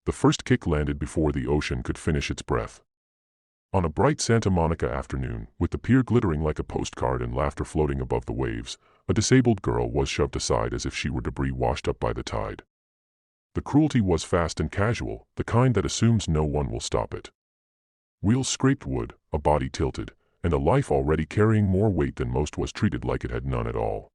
The first kick landed before the ocean could finish its breath. On a bright Santa Monica afternoon, with the pier glittering like a postcard and laughter floating above the waves, a disabled girl was shoved aside as if she were debris washed up by the tide. The cruelty was fast and casual, the kind that assumes no one will stop it. Wheels scraped wood, a body tilted, and a life already carrying more weight than most was treated like it had none at all.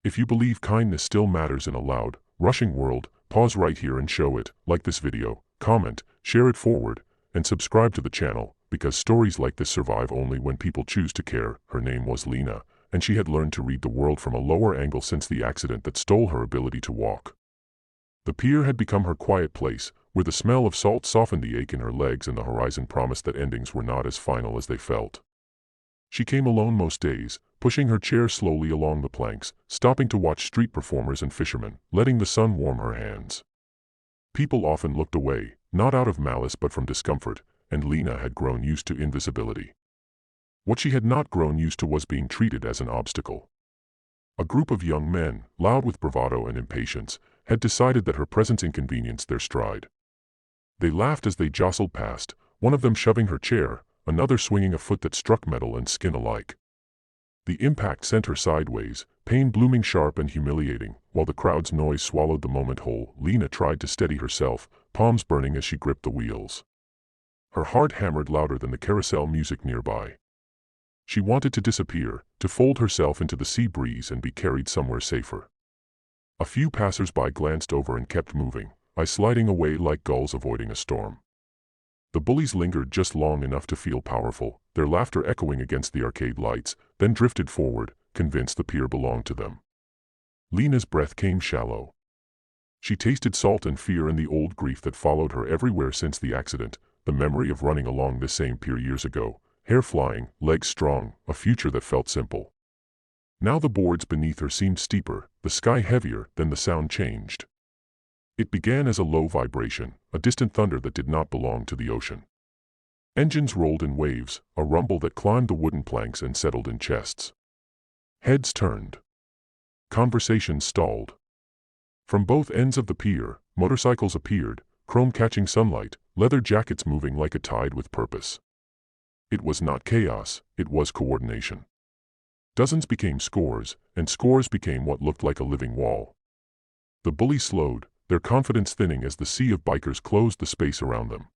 If you believe kindness still matters in a loud, rushing world, pause right here and show it, like this video, comment, share it forward, and subscribe to the channel, because stories like this survive only when people choose to care. Her name was Lena, and she had learned to read the world from a lower angle since the accident that stole her ability to walk. The pier had become her quiet place, where the smell of salt softened the ache in her legs and the horizon promised that endings were not as final as they felt. She came alone most days, pushing her chair slowly along the planks, stopping to watch street performers and fishermen, letting the sun warm her hands. People often looked away, not out of malice but from discomfort, and Lena had grown used to invisibility. What she had not grown used to was being treated as an obstacle. A group of young men, loud with bravado and impatience, had decided that her presence inconvenienced their stride. They laughed as they jostled past, one of them shoving her chair, another swinging a foot that struck metal and skin alike. The impact sent her sideways, pain blooming sharp and humiliating, while the crowd's noise swallowed the moment whole. Lena tried to steady herself, palms burning as she gripped the wheels. Her heart hammered louder than the carousel music nearby. She wanted to disappear, to fold herself into the sea breeze and be carried somewhere safer. A few passers-by glanced over and kept moving, eyes sliding away like gulls avoiding a storm. The bullies lingered just long enough to feel powerful, their laughter echoing against the arcade lights, then drifted forward, convinced the pier belonged to them. Lena's breath came shallow. She tasted salt and fear and the old grief that followed her everywhere since the accident, the memory of running along this same pier years ago, hair flying, legs strong, a future that felt simple. Now the boards beneath her seemed steeper, the sky heavier, then the sound changed. It began as a low vibration, a distant thunder that did not belong to the ocean. Engines rolled in waves, a rumble that climbed the wooden planks and settled in chests. Heads turned. Conversations stalled. From both ends of the pier, motorcycles appeared, chrome catching sunlight, leather jackets moving like a tide with purpose. It was not chaos, it was coordination. Dozens became scores, and scores became what looked like a living wall. The bullies slowed, their confidence thinning as the sea of bikers closed the space around them.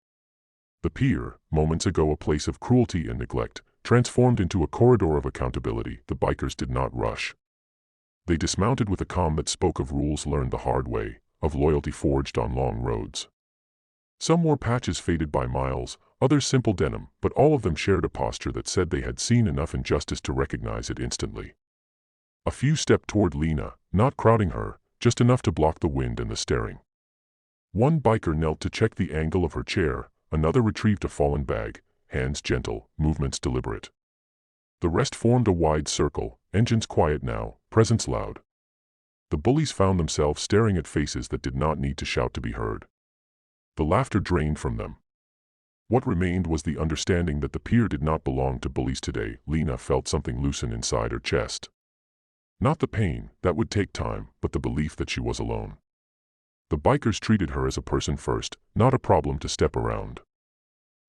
The pier, moments ago a place of cruelty and neglect, transformed into a corridor of accountability. The bikers did not rush. They dismounted with a calm that spoke of rules learned the hard way, of loyalty forged on long roads. Some wore patches faded by miles, others simple denim, but all of them shared a posture that said they had seen enough injustice to recognize it instantly. A few stepped toward Lena, not crowding her, just enough to block the wind and the staring. One biker knelt to check the angle of her chair, another retrieved a fallen bag, hands gentle, movements deliberate. The rest formed a wide circle, engines quiet now, presence loud. The bullies found themselves staring at faces that did not need to shout to be heard. The laughter drained from them. What remained was the understanding that the pier did not belong to bullies today. Lena felt something loosen inside her chest. Not the pain, that would take time, but the belief that she was alone. The bikers treated her as a person first, not a problem to step around.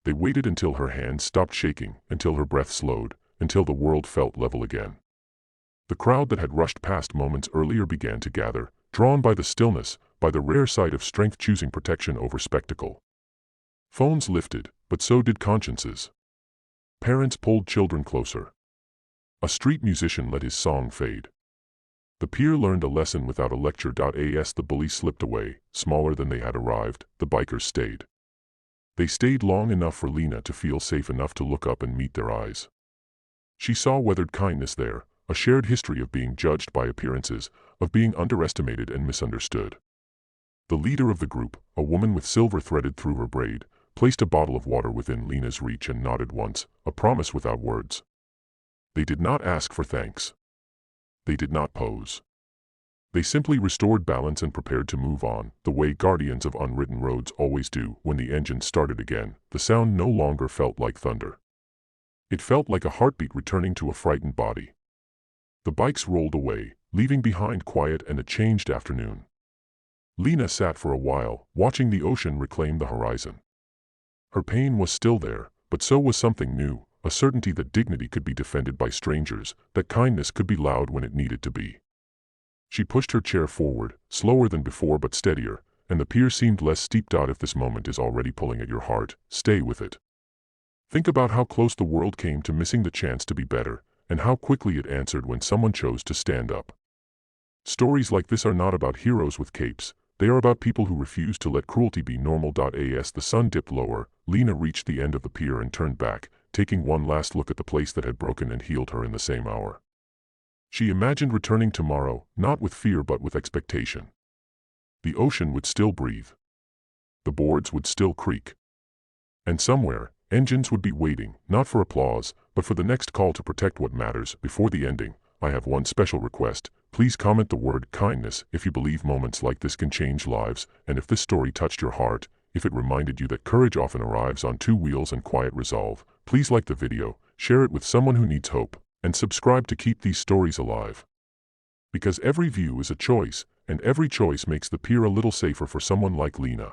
They waited until her hands stopped shaking, until her breath slowed, until the world felt level again. The crowd that had rushed past moments earlier began to gather, drawn by the stillness, by the rare sight of strength choosing protection over spectacle. Phones lifted, but so did consciences. Parents pulled children closer. A street musician let his song fade. The pier learned a lesson without a lecture. As the bullies slipped away, smaller than they had arrived, the bikers stayed. They stayed long enough for Lena to feel safe enough to look up and meet their eyes. She saw weathered kindness there, a shared history of being judged by appearances, of being underestimated and misunderstood. The leader of the group, a woman with silver threaded through her braid, placed a bottle of water within Lena's reach and nodded once, a promise without words. They did not ask for thanks. They did not pose. They simply restored balance and prepared to move on, the way guardians of unwritten roads always do. When the engine started again, the sound no longer felt like thunder. It felt like a heartbeat returning to a frightened body. The bikes rolled away, leaving behind quiet and a changed afternoon. Lena sat for a while, watching the ocean reclaim the horizon. Her pain was still there, but so was something new, a certainty that dignity could be defended by strangers, that kindness could be loud when it needed to be. She pushed her chair forward, slower than before but steadier, and the pier seemed less steep. If this moment is already pulling at your heart, stay with it. Think about how close the world came to missing the chance to be better, and how quickly it answered when someone chose to stand up. Stories like this are not about heroes with capes, they are about people who refuse to let cruelty be normal. As the sun dipped lower, Lena reached the end of the pier and turned back, taking one last look at the place that had broken and healed her in the same hour. She imagined returning tomorrow, not with fear but with expectation. The ocean would still breathe. The boards would still creak. And somewhere, engines would be waiting, not for applause, but for the next call to protect what matters. Before the ending, I have one special request. Please comment the word kindness if you believe moments like this can change lives, and if this story touched your heart, if it reminded you that courage often arrives on two wheels and quiet resolve. Please like the video, share it with someone who needs hope, and subscribe to keep these stories alive. Because every view is a choice, and every choice makes the pier a little safer for someone like Lena.